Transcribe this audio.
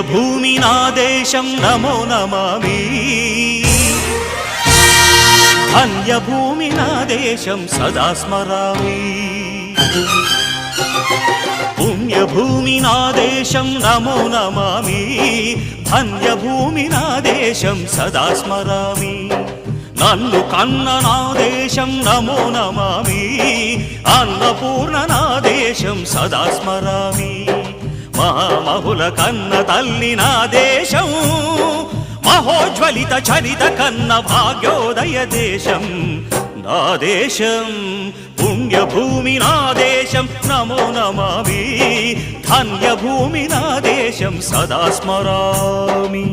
పుణ్యభూమి నా దేశం నమో నమామి ధన్యభూమి నా దేశం సదా స్మరామి పుణ్యభూమి నా దేశం నమో నమామి ధన్యభూమి నా దేశం సదా స్మరామి నన్ను కన్న నా దేశం నమో నమామి అన్నపూర్ణ నా దేశం సదా స్మరామి మహామహుల కన్న తల్లి నా దేశం మహోజ్వలిత చరిత కన్న భాగ్యోదయ దేశం నా దేశం పుణ్యభూమి నా దేశం నమో నమామి ధన్యభూమి నా దేశం సదా స్మరామి